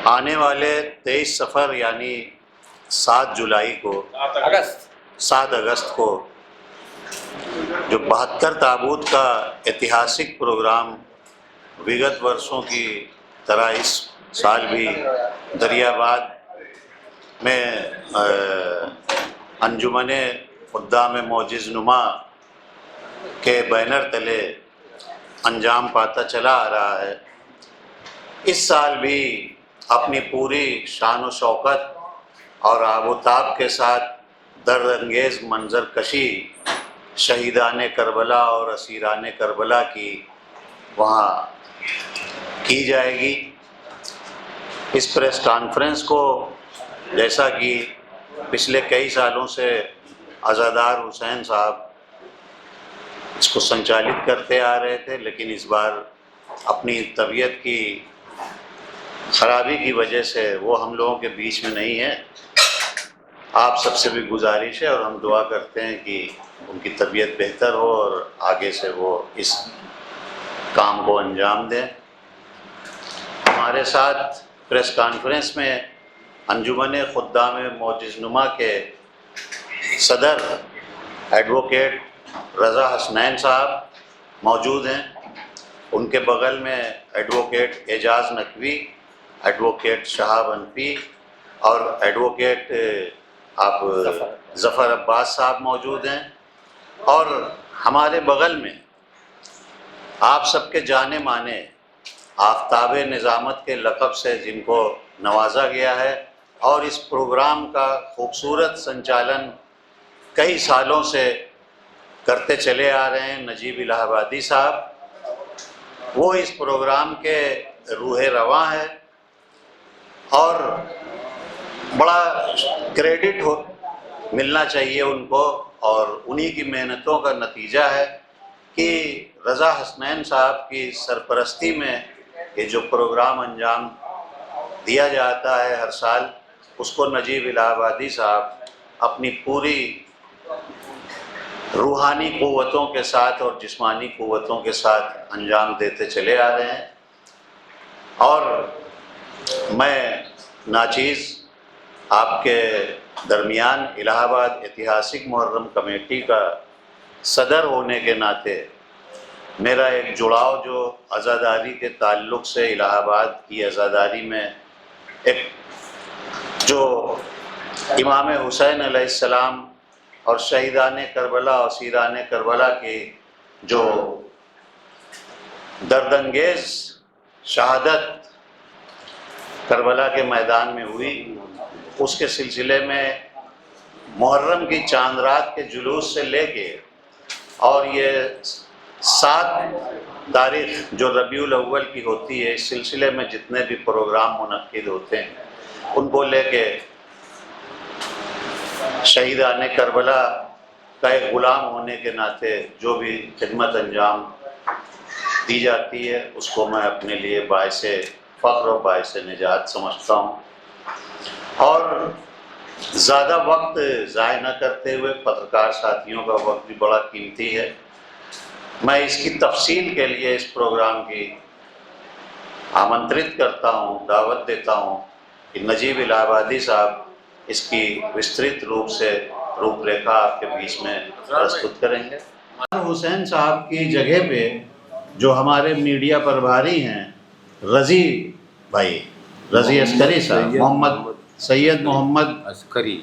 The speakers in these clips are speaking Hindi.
आने वाले 23 सफ़र यानी 7 जुलाई को 7 अगस्त को जो 72 ताबूत का ऐतिहासिक प्रोग्राम विगत वर्षों की तरह इस साल भी दरियाबाद में अंजुमने खुद्दाम मोजिज़ नुमा के बैनर तले अंजाम पाता चला आ रहा है। इस साल भी अपनी पूरी शान व शौकत और आबोताब के साथ दर्द अंगेज़ मंजर कशी शहीदान करबला और असीरान करबला की वहाँ की जाएगी। इस प्रेस कॉन्फ्रेंस को जैसा कि पिछले कई सालों से अज़ादार हुसैन साहब इसको संचालित करते आ रहे थे, लेकिन इस बार अपनी तबीयत की ख़राबी की वजह से वो हम लोगों के बीच में नहीं है। आप सबसे भी गुजारिश है और हम दुआ करते हैं कि उनकी तबीयत बेहतर हो और आगे से वो इस काम को अंजाम दें। हमारे साथ प्रेस कॉन्फ्रेंस में अंजुमन खुद्दाम मोजिज़ नुमा के सदर एडवोकेट रज़ा हसनैन साहब मौजूद हैं। उनके बगल में एडवोकेट एजाज़ नकवी, एडवोकेट शहाब हनफी और एडवोकेट ज़फ़र अब्बास साहब मौजूद हैं। और हमारे बगल में आप सबके जाने माने आफ़ताब निज़ामत के लक़ब से जिनको नवाजा गया है और इस प्रोग्राम का खूबसूरत संचालन कई सालों से करते चले आ रहे हैं, नजीब इलाहाबादी साहब, वो इस प्रोग्राम के रूहे रवां है और बड़ा क्रेडिट मिलना चाहिए उनको। और उन्हीं की मेहनतों का नतीजा है कि रज़ा हसनैन साहब की सरपरस्ती में ये जो प्रोग्राम अंजाम दिया जाता है हर साल, उसको नजीब इलाहाबादी साहब अपनी पूरी रूहानी क़ुव्वतों के साथ और जिस्मानी क़ुव्वतों के साथ अंजाम देते चले आ रहे हैं। और मैं नाचीज़ आपके दरमियान इलाहाबाद ऐतिहासिक मुहर्रम कमेटी का सदर होने के नाते मेरा एक जुड़ाव जो आज़ादारी के ताल्लुक़ से इलाहाबाद की आज़ादारी में एक जो इमाम हुसैन अलैहिस्सलाम और शहीदान करबला और असीरान करबला की जो दर्दंगेज़ शहादत करबला के मैदान में हुई, उसके सिलसिले में मुहर्रम की चांद रात के जुलूस से लेके और ये 7 तारीख़ जो रबीउल अव्वल की होती है, इस सिलसिले में जितने भी प्रोग्राम मुनक्किद होते हैं उनको लेके शहीदान करबला का एक ग़ुलाम होने के नाते जो भी खिदमत अंजाम दी जाती है उसको मैं अपने लिए बाइसे फ़ख्र और बाइसे निजात समझता हूँ। और ज़्यादा वक्त ज़ाय न करते हुए, पत्रकार साथियों का वक्त भी बड़ा कीमती है, मैं इसकी तफसील के लिए इस प्रोग्राम की आमंत्रित करता हूँ, दावत देता हूँ कि नजीब इलाहाबादी साहब इसकी विस्तृत रूप से रूपरेखा आपके बीच में प्रस्तुत करेंगे। हुसैन साहब की जगह पे जो हमारे मीडिया प्रभारी हैं रज़ी भाई, रज़ी अस्करी साहब, सैयद मोहम्मद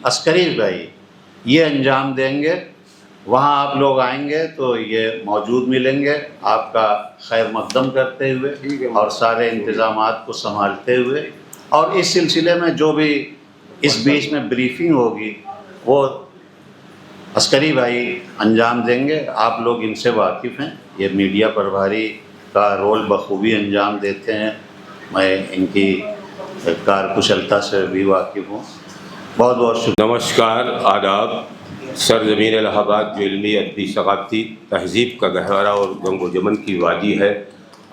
अस्करी भाई, ये अंजाम देंगे। वहाँ आप लोग आएंगे तो ये मौजूद मिलेंगे आपका खैर मकदम करते हुए और सारे इंतज़ामात को संभालते हुए। और इस सिलसिले में जो भी इस बीच में ब्रीफिंग होगी वो अस्करी भाई अंजाम देंगे। आप लोग इनसे वाकिफ़ हैं, ये मीडिया प्रभारी का रोल बखूबी अंजाम देते हैं, मैं इनकी कारकुशलता से भी वाकिफ़ हूँ। बहुत बहुत शुक्रिया। नमस्कार, आदाब। सरज़मीन इलाहाबाद जो इल्मी, अदबी, सक़ाफ़ती तहज़ीब का गहवारा और गंगो जमन की वादी है,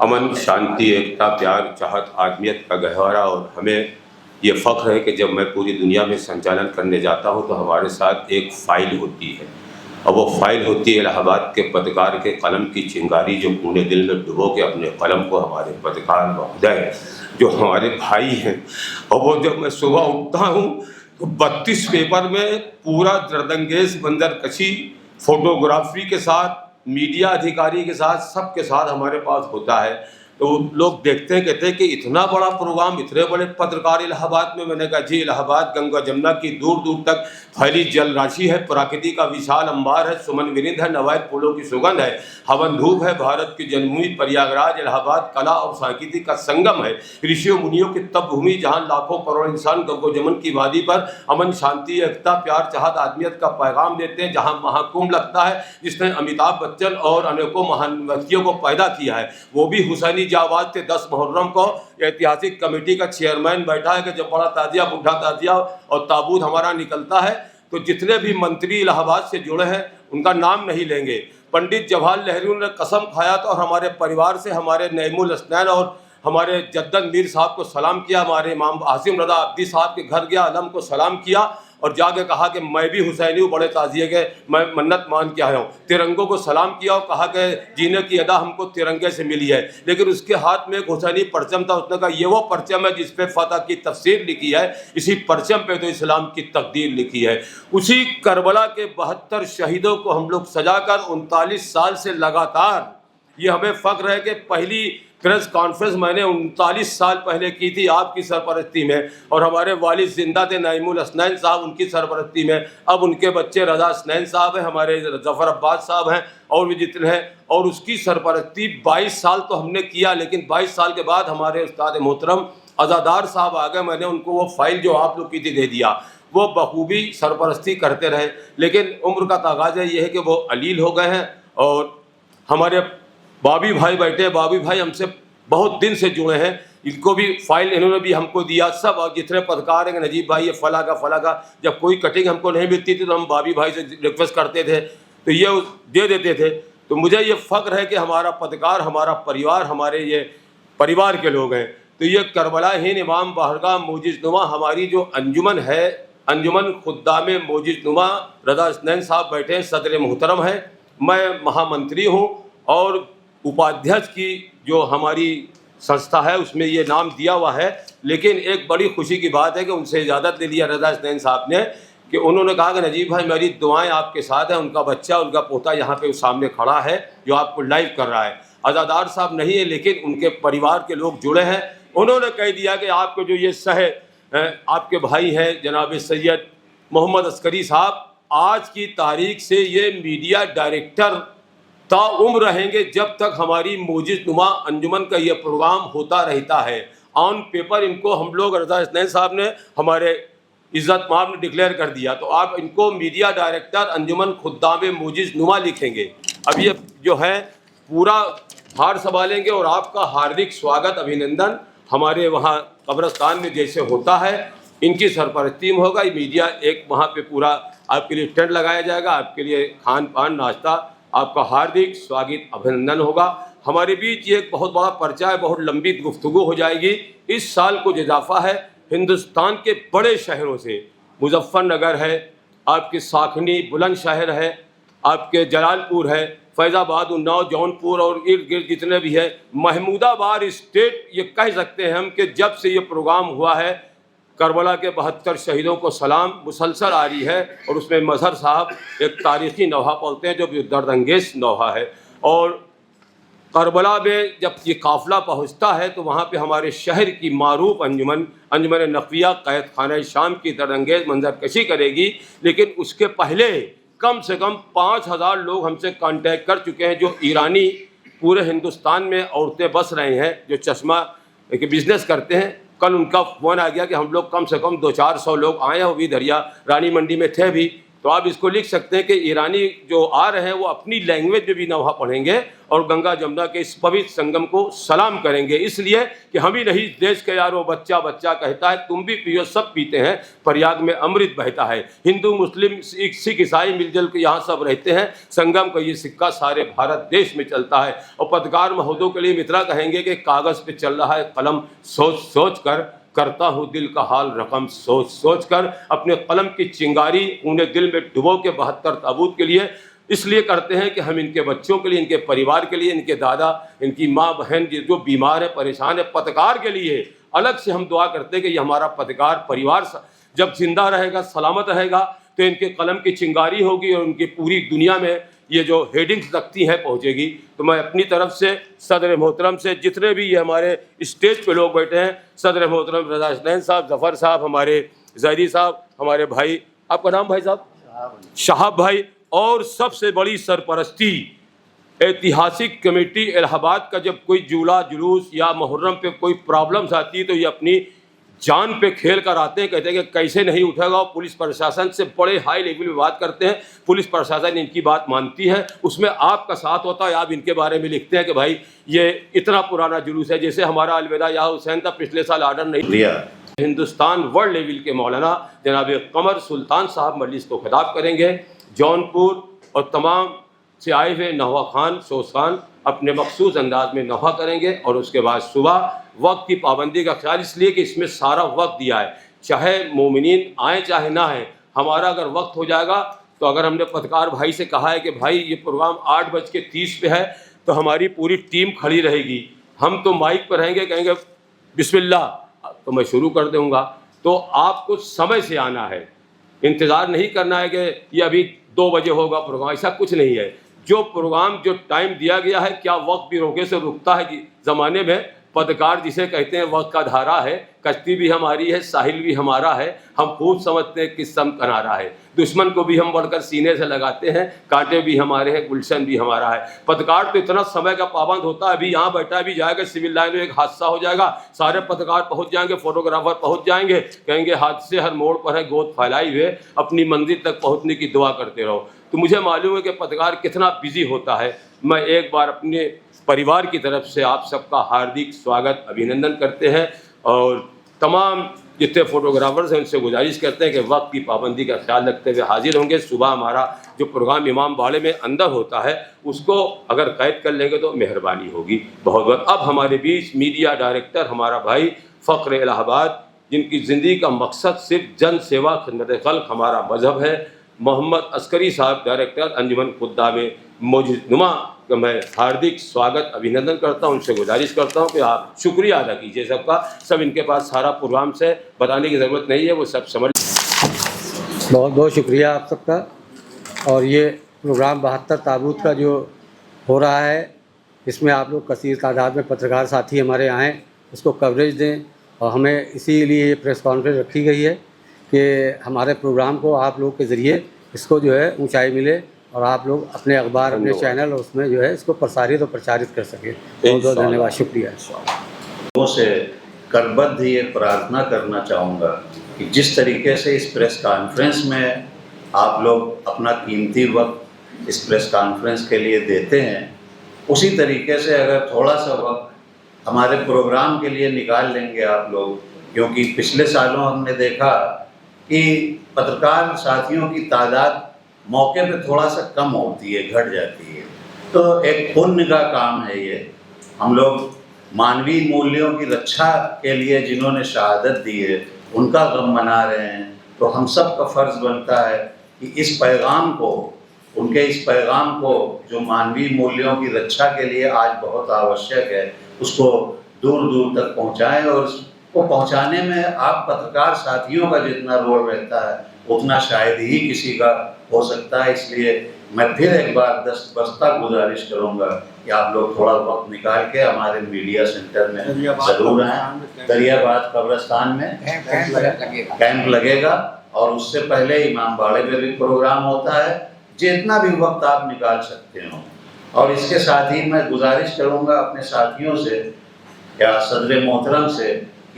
अमन, शांति, एकता, प्यार, चाहत, आदमियत का गहवारा। और हमें ये फ़ख्र है कि जब मैं पूरी दुनिया में संचालन करने जाता हूँ तो हमारे साथ एक फ़ाइल होती है और वो फाइल होती है इलाहाबाद के पत्रकार के कलम की चिंगारी, जो पूरे दिल में डुबो के अपने कलम को हमारे पत्रकार महोदय जो हमारे भाई हैं, और वो जब मैं सुबह उठता हूँ तो 32 पेपर में पूरा दर्दंगेज मंजरकशी फोटोग्राफी के साथ, मीडिया अधिकारी के साथ, सबके साथ हमारे पास होता है। तो लोग देखते हैं, कहते हैं कि इतना बड़ा प्रोग्राम, इतने बड़े पत्रकार इलाहाबाद में। मैंने कहा जी, इलाहाबाद गंगा जमुना की दूर दूर तक फैली जल राशि है, प्रकृति का विशाल अंबार है, सुमन विरिंद है, नवायत फूलों की सुगंध है, हवन धूप है, भारत की जन्मभूमि प्रयागराज इलाहाबाद कला और संस्कृति का संगम है, ऋषियों मुनियों की तप भूमि, जहाँ लाखों करोड़ इंसान गंगो जमुन की वादी पर अमन, शांति, एकता, प्यार, चाहत, आदमियत का पैगाम देते हैं, जहाँ महाकुंभ लगता है जिसने अमिताभ बच्चन और अनेकों महान व्यक्तियों को पैदा किया है। वो भी हुसैनी जाबाज थे 10 मुहर्रम को। ऐतिहासिक कमेटी का चेयरमैन बैठा है कि जब बड़ा ताजिया, बुढ़ा ताजिया और ताबूत हमारा निकलता है तो जितने भी मंत्री इलाहाबाद से जुड़े हैं उनका नाम नहीं लेंगे। पंडित जवाहर नेहरू ने कसम खाया तो, और हमारे परिवार से हमारे नईमुल हसनैन और हमारे जद्दन मीर साहब को सलाम किया, हमारे इमाम आसिम रजा अब्दी साहब के घर गया, अलम को सलाम किया और जाके कहा कि मैं भी हुसैनी हूँ, बड़े ताजिए के मैं मन्नत मान के आया हूँ। तिरंगों को सलाम किया और कहा कि जीने की अदा हमको तिरंगे से मिली है। लेकिन उसके हाथ में एक हुसैनी परचम था, उसने कहा ये वो परचम है जिस पे फतह की तफसीर लिखी है, इसी परचम पे तो इस्लाम की तकदीर लिखी है। उसी करबला के 72 शहीदों को हम लोग सजाकर 39 साल से लगातार, ये हमें फख्र है कि पहली प्रेस कॉन्फ्रेंस मैंने 39 साल पहले की थी आपकी सरपरस्ती में, और हमारे वालिद जिंदा थे नईमुल हसनैन साहब, उनकी सरपरस्ती में। अब उनके बच्चे रजा हसनैन साहब हैं, हमारे जफ़र अब्बास साहब हैं और भी जितने हैं, और उसकी सरपरस्ती 22 साल तो हमने किया। लेकिन 22 साल के बाद हमारे उस्ताद मोहतरम अज़ादार साहब आ गए, मैंने उनको वो फाइल जो आप लोग की थी दे दिया। वो बखूबी सरपरस्ती करते रहे, लेकिन उम्र का तगाज़ा ये है कि वो अलील हो गए हैं। और हमारे बाबी भाई बैठे हैं, बाबी भाई हमसे बहुत दिन से जुड़े हैं, इनको भी फाइल इन्होंने भी हमको दिया। सब जितने पत्रकार हैं, नजीब भाई ये फला का, जब कोई कटिंग हमको नहीं मिलती थी तो हम बाबी भाई से रिक्वेस्ट करते थे तो ये दे देते थे। तो मुझे ये फ़ख्र है कि हमारा पत्रकार, हमारा परिवार, हमारे ये परिवार के लोग हैं। तो ये करबला हिंद इमाम बारगाह मोजिज़नुमा हमारी जो अंजुमन है, अंजुमन खुद्दाम मोजिज़नुमा रज़ा हसनैन साहब बैठे हैं, सदर मोहतरम हैं, मैं महामंत्री हूँ और उपाध्यक्ष की जो हमारी संस्था है उसमें ये नाम दिया हुआ है। लेकिन एक बड़ी खुशी की बात है कि उनसे इजाज़त ले लिया रज़ा हसनैन साहब ने, कि उन्होंने कहा कि नजीब भाई मेरी दुआएं आपके साथ हैं। उनका बच्चा, उनका पोता यहाँ पे सामने खड़ा है जो आपको लाइव कर रहा है। अज़ादार साहब नहीं है लेकिन उनके परिवार के लोग जुड़े हैं। उन्होंने कह दिया कि आपको जो ये आपके भाई हैं जनाब सैयद मोहम्मद अस्करी साहब, आज की तारीख से ये मीडिया डायरेक्टर ताउम्र रहेंगे जब तक हमारी मोजिज़नुमा अंजुमन का ये प्रोग्राम होता रहता है। ऑन पेपर इनको हम लोग, रज़ा हसनैन साहब ने, हमारे इज़्ज़त माब ने डिक्लेयर कर दिया, तो आप इनको मीडिया डायरेक्टर अंजुमन खुद्दाम मोजिज़नुमा लिखेंगे। अब ये जो है पूरा हार संभालेंगे और आपका हार्दिक स्वागत, अभिनंदन हमारे वहाँ कब्रस्तान में जैसे होता है इनकी सरपरस्ती में होगा। मीडिया एक वहाँ पे पूरा आपके लिए टेंट लगाया जाएगा, आपके लिए खान पान नाश्ता, आपका हार्दिक स्वागत अभिनंदन होगा। हमारे बीच ये एक बहुत बड़ा पर्चा है, बहुत लंबी गुफ्तगू हो जाएगी। इस साल कुछ इजाफा है हिंदुस्तान के बड़े शहरों से, मुजफ्फरनगर है, आपके साखनी बुलंदशहर है, आपके जलालपुर है, फैज़ाबाद, उन्नाव, जौनपुर और इर्द गिर्द जितने भी है, महमूदाबाद स्टेट, ये कह सकते हैं हम कि जब से ये प्रोग्राम हुआ है करबला के 72 शहीदों को सलाम मुसलसल आ रही है। और उसमें मजहर साहब एक तारीख़ी नौहा बोलते हैं जो दर्दंगेज नौहा है। और करबला में जब ये काफ़िला पहुंचता है तो वहाँ पे हमारे शहर की मारूफ अंजुमन नक़विया क़ैद खाना शाम की दर्दंगेज मंजरकशी करेगी। लेकिन उसके पहले कम से कम 5000 लोग हमसे कांटेक्ट कर चुके हैं जो ईरानी पूरे हिंदुस्तान में औरतें बस रहे हैं, जो चश्मा के बिज़नेस करते हैं। कल उनका फ़ोन आ गया कि हम लोग कम से कम 200-400 लोग आए हैं, वो भी दरिया रानी मंडी में थे भी। तो आप इसको लिख सकते हैं कि ईरानी जो आ रहे हैं वो अपनी लैंग्वेज में भी नौहा पढ़ेंगे और गंगा जमुना के इस पवित्र संगम को सलाम करेंगे। इसलिए कि हम ही नहीं, देश के यारो बच्चा बच्चा कहता है, तुम भी पियो सब पीते हैं, प्रयाग में अमृत बहता है। हिंदू मुस्लिम सिख ईसाई मिलजुल के यहाँ सब रहते हैं। संगम का ये सिक्का सारे भारत देश में चलता है। और पत्रकार महोदयों के लिए मित्रा कहेंगे कि कागज़ पे चल रहा है कलम, सोच सोच कर करता हूँ दिल का हाल रकम, सोच सोच कर अपने कलम की चिंगारी उन्हें दिल में डुबो के 72 ताबूत के लिए इसलिए करते हैं कि हम इनके बच्चों के लिए, इनके परिवार के लिए, इनके दादा, इनकी माँ बहन जो बीमार है, परेशान है, पत्रकार के लिए अलग से हम दुआ करते हैं कि ये हमारा पत्रकार परिवार जब जिंदा रहेगा, सलामत रहेगा, तो इनके कलम की चिंगारी होगी और उनकी पूरी दुनिया में ये जो हेडिंग्स लगती हैं पहुँचेगी। तो मैं अपनी तरफ से सदर मोहतरम से, जितने भी ये हमारे स्टेज पे लोग बैठे हैं, सदर मोहतरम रज़ा हसनैन साहब, ज़फ़र साहब, हमारे ज़ैदी साहब, हमारे भाई, आपका नाम भाई साहब? शहाब भाई, और सबसे बड़ी सरपरस्ती ऐतिहासिक कमेटी इलाहाबाद का, जब कोई जुला जुलूस या मुहर्रम पे कोई प्रॉब्लम्स आती है तो ये अपनी जान पे खेल कर आते हैं, कहते हैं कि कैसे नहीं उठेगा, और पुलिस प्रशासन से बड़े हाई लेवल में बात करते हैं, पुलिस प्रशासन इनकी बात मानती है, उसमें आपका साथ होता है, आप इनके बारे में लिखते हैं कि भाई ये इतना पुराना जुलूस है। जैसे हमारा अलविदा या हुसैन था, पिछले साल आर्डर नहीं दिया, हिंदुस्तान वर्ल्ड लेवल के मौलाना जनाब कमर सुल्तान साहब मजलिस को खिताब करेंगे। जौनपुर और तमाम से आए हुए नहवा खान, सोस खान अपने मखसूस अंदाज में नहवा करेंगे, और उसके बाद सुबह वक्त की पाबंदी का ख्याल इसलिए कि इसमें सारा वक्त दिया है, चाहे मोमिनीन आए चाहे ना आए, हमारा अगर वक्त हो जाएगा तो अगर हमने पत्रकार भाई से कहा है कि भाई ये प्रोग्राम 8:30 पे है, तो हमारी पूरी टीम खड़ी रहेगी, हम तो माइक पर रहेंगे, कहेंगे बिस्मिल्लाह, तो मैं शुरू कर दूँगा। तो आपको समय से आना है, इंतज़ार नहीं करना है कि ये अभी 2 बजे होगा प्रोग्राम, ऐसा कुछ नहीं है। जो प्रोग्राम, जो टाइम दिया गया है, क्या वक्त भी रोके से रुकता है? ज़माने में पत्रकार जिसे कहते हैं वक्त का धारा है, कश्ती भी हमारी है, साहिल भी हमारा है, हम खूब समझते हैं किस सम किनारा है, दुश्मन को भी हम बढ़कर सीने से लगाते हैं, कांटे भी हमारे हैं, गुलशन भी हमारा है। पत्रकार तो इतना समय का पाबंद होता है, अभी यहाँ बैठा भी जाएगा सिविल लाइन में, एक हादसा हो जाएगा, सारे पत्रकार पहुँच जाएंगे, फोटोग्राफर पहुँच जाएंगे, कहेंगे हादसे हर मोड़ पर है, गोद फैलाई हुए, अपनी मंजिल तक पहुँचने की दुआ करते रहो। तो मुझे मालूम है कि पत्रकार कितना बिजी होता है। मैं एक बार अपने परिवार की तरफ से आप सबका हार्दिक स्वागत, अभिनंदन करते हैं, और तमाम जितने फोटोग्राफर्स हैं उनसे गुजारिश करते हैं कि वक्त की पाबंदी का ख्याल रखते हुए हाजिर होंगे। सुबह हमारा जो प्रोग्राम इमाम बाड़े में अंदर होता है उसको अगर कैद कर लेंगे तो मेहरबानी होगी बहुत बहुत। अब हमारे बीच मीडिया डायरेक्टर हमारा भाई फ़ख्र इलाहाबाद, जिनकी ज़िंदगी का मकसद सिर्फ जन सेवा, खिदमत खल्क़ हमारा मज़हब है, मोहम्मद अस्करी साहब, डायरेक्टर अंजुमन खुद्दाम मौजूदनुमा का मैं हार्दिक स्वागत, अभिनंदन करता हूं। उनसे गुजारिश करता हूं कि आप शुक्रिया अदा कीजिए सबका। सब इनके पास सारा प्रोग्राम से बताने की ज़रूरत नहीं है, वो सब समझ। बहुत बहुत शुक्रिया आप सबका। और ये प्रोग्राम 72 ताबूत का जो हो रहा है, इसमें आप लोग कसीर तादाद में पत्रकार साथी हमारे आएँ, उसको कवरेज दें, और हमें इसीलिए ये प्रेस कॉन्फ्रेंस रखी गई है कि हमारे प्रोग्राम को आप लोग के ज़रिए इसको जो है ऊंचाई मिले, और आप लोग अपने अखबार, अपने चैनल और उसमें जो है इसको प्रसारित और प्रचारित कर सकें। बहुत बहुत धन्यवाद, शुक्रिया। लोगों से करबद्ध ये प्रार्थना करना चाहूँगा कि जिस तरीके से इस प्रेस कॉन्फ्रेंस में आप लोग अपना कीमती वक्त इस प्रेस कॉन्फ्रेंस के लिए देते हैं, उसी तरीके से अगर थोड़ा सा वक्त हमारे प्रोग्राम के लिए निकाल लेंगे आप लोग, क्योंकि पिछले सालों हमने देखा कि पत्रकार साथियों की तादाद मौके पे थोड़ा सा कम होती है, घट जाती है, तो एक पुण्य का काम है ये। हम लोग मानवीय मूल्यों की रक्षा के लिए जिन्होंने शहादत दी है उनका गम मना रहे हैं, तो हम सब का फ़र्ज़ बनता है कि इस पैगाम को, उनके इस पैगाम को जो मानवीय मूल्यों की रक्षा के लिए आज बहुत आवश्यक है, उसको दूर दूर तक पहुँचाएँ, और उसको पहुँचाने में आप पत्रकार साथियों का जितना रोल रहता है उतना शायद ही किसी का हो सकता है। इसलिए मैं फिर एक बार दस्तबस्ता गुजारिश करूंगा कि आप लोग थोड़ा वक्त निकाल के हमारे मीडिया सेंटर में ज़रूर आएँ। दरियाबाद कब्रिस्तान में कैंप लगेगा, और उससे पहले इमाम बाड़े में भी प्रोग्राम होता है। जितना भी वक्त आप निकाल सकते हो, और इसके साथ ही मैं गुजारिश करूंगा अपने साथियों से या सदर मोहतरम से,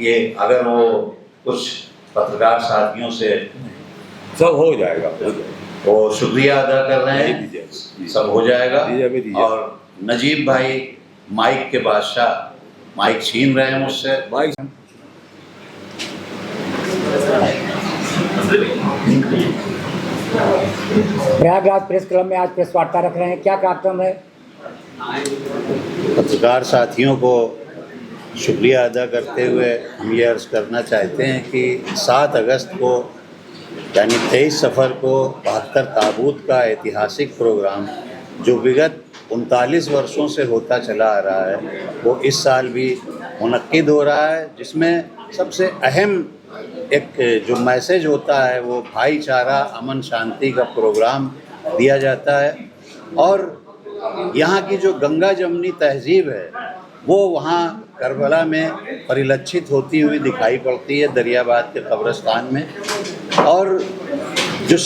ये अगर वो कुछ पत्रकार साथियों से सब हो जाएगा, वो शुक्रिया अदा कर रहे हैं, सब हो जाएगा। और नजीब भाई माइक के बादशाह, माइक छीन रहे हैं मुझसे। प्रयागराज प्रेस क्लब में आज प्रेस वार्ता रख रहे हैं, क्या कार्यक्रम है? पत्रकार साथियों को शुक्रिया अदा करते हुए हम ये अर्ज़ करना चाहते हैं कि 7 अगस्त को यानी 23 सफ़र को 72 ताबूत का ऐतिहासिक प्रोग्राम जो विगत 39 वर्षों से होता चला आ रहा है वो इस साल भी मुनक्किद हो रहा है, जिसमें सबसे अहम एक जो मैसेज होता है वो भाईचारा, अमन, शांति का प्रोग्राम दिया जाता है। और यहाँ की जो गंगा जमनी तहजीब है वो वहाँ करबला में परिलक्षित होती हुई दिखाई पड़ती है, दरियाबाद के कब्रिस्तान में। और जो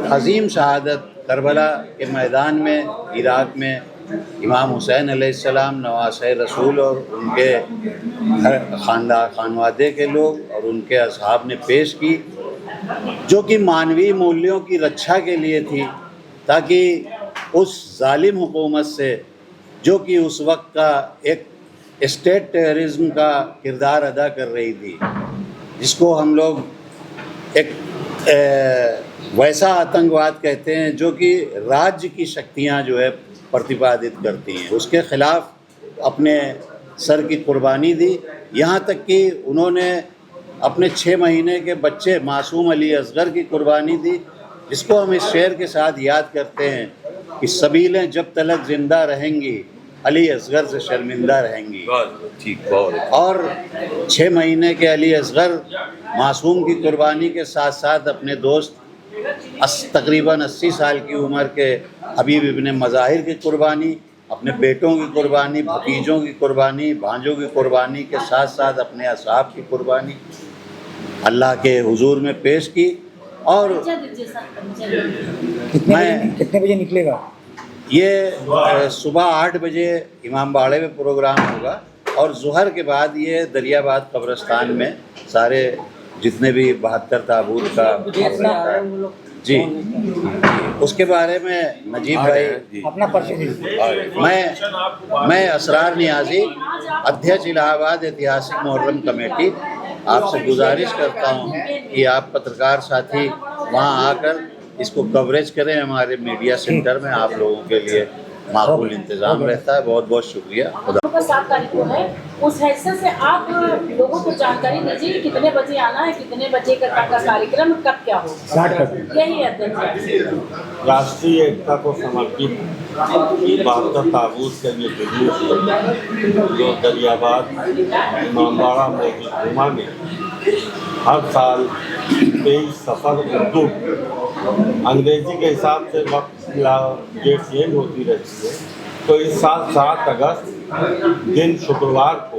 अज़ीम शहादत करबला के मैदान में इराक़ में इमाम हुसैन अलैहिस्सलाम, नवासे रसूल और उनके खानवादे के लोग और उनके असहाब ने पेश की, जो कि मानवीय मूल्यों की रक्षा के लिए थी, ताकि उस जालिम हुकूमत से, जो कि उस वक्त का एक स्टेट टेररिज्म का किरदार अदा कर रही थी, जिसको हम लोग एक वैसा आतंकवाद कहते हैं जो कि राज्य की शक्तियां जो है प्रतिपादित करती हैं, उसके ख़िलाफ़ अपने सर की कुर्बानी दी। यहाँ तक कि उन्होंने अपने 6 महीने के बच्चे मासूम अली असगर की कुर्बानी दी, जिसको हम इस शेर के साथ याद करते हैं कि सबीलें जब तलक ज़िंदा रहेंगी, अली असगर से शर्मिंदा रहेंगी। ठीक, बहुत और 6 महीने के अली असगर मासूम की कुर्बानी के साथ साथ अपने दोस्त तकरीबन 80 साल की उम्र के हबीब इब्ने मज़ाहिर की कुर्बानी, अपने बेटों की कुर्बानी, भतीजों की कुर्बानी, भांजों की कुर्बानी के साथ साथ अपने असहाब की कुर्बानी अल्लाह के हुजूर में पेश की। और कितने बजे निकलेगा? ये सुबह 8 बजे इमाम बाड़े में प्रोग्राम होगा और ज़ुहर के बाद ये दरियाबाद कब्रिस्तान में सारे जितने भी 72 ताबूत का जी, उसके बारे में नजीब भाई अपना परिचय। मैं असरार नियाज़ी, अध्यक्ष इलाहाबाद ऐतिहासिक मुहर्रम कमेटी, आपसे गुजारिश करता हूँ कि आप पत्रकार साथी वहाँ आकर इसको कवरेज करें। हमारे मीडिया सेंटर में आप लोगों के लिए माकूल इंतज़ाम रहता है। बहुत बहुत शुक्रिया। खुदा 7 तारीख को है, उस हैसियत से आप लोगों को जानकारी दीजिए कि कितने बजे आना है, कितने बजे का कार्यक्रम, कब क्या होगा। यही अध्यक्ष राष्ट्रीय एकता को समर्पित 72 ताबूत के ये जुलूस जो दरियाबाद इमामबाड़ा मौजूदा में हर साल 23 सफ़र उर्दू अंग्रेजी के हिसाब से वक्त डेट चेंज होती रहती है, तो इस साल 7 अगस्त दिन शुक्रवार को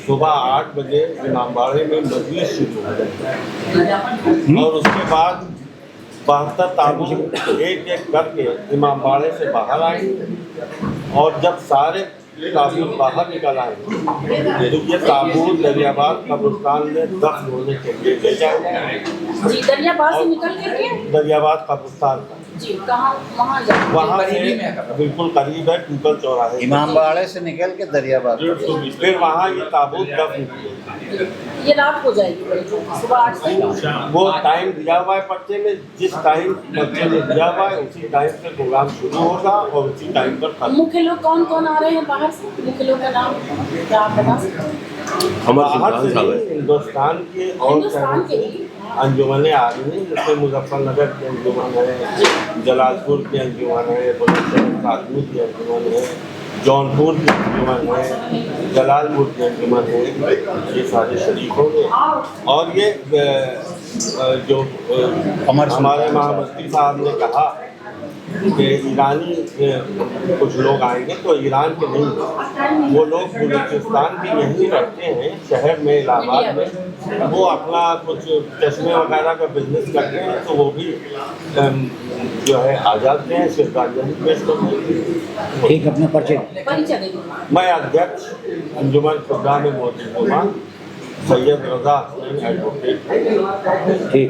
सुबह 8 बजे इमामबाड़े में मजलिस शुरू हो जाती है और उसके बाद 72 ताबूत एक एक करके इमामबाड़े से बाहर आएंगे और जब सारे ताबूत बाहर निकल आएंगे तो ये ताबूत दरियाबाद कब्रिस्तान में दफन होने के लिए ले जाएंगे। जी, दरियाबाद से निकल के दरियाबाद कब्रिस्तान जी, कहाँ वहाँ से बिल्कुल करीब है, टूटल चौराहे, इमामबाड़े से निकल के दरियाबाद, फिर वहाँ ये ताबूत दफन ये रात हो जाएगी, सुबह 8 से। वो टाइम दिया हुआ है पर्चे में, जिस टाइम पर्चे में दिया हुआ है उसी टाइम से प्रोग्राम शुरू होगा और उसी टाइम पर खत्म। मुख्य लोग कौन कौन आ रहे हैं बाहर से? मुख्य लोग का नाम क्या आप बता सकते हैं? बाहर से हिंदुस्तान के और अंजुमनें आ रही हैं, जैसे मुजफ्फरनगर की अंजुमन है, जलालपुर की अंजुमन है, बुलंदशहर की अंजुमन है, जौनपुर की अंजुमन है, जलालपुर की अंजुमन है, ये सारे शरीक होंगे। और ये जो हमारे महामस्ती साहब ने कहा कि ईरानी कुछ लोग आएंगे, तो ईरान के नहीं, वो लोग बलूचिस्तान के यहीं रहते हैं शहर में, इलाहाबाद में, वो अपना कुछ चश्मे वगैरह का बिजनेस करते हैं, तो वो भी जो है आ जाते हैं श्रद्धांजलि पेश करने के लिए। ठीक, अपना परिचय। मैं अध्यक्ष अंजुमन खुदा में मौजूद हूँ, सैयद रज़ा हुसैन एडवोकेट। ठीक।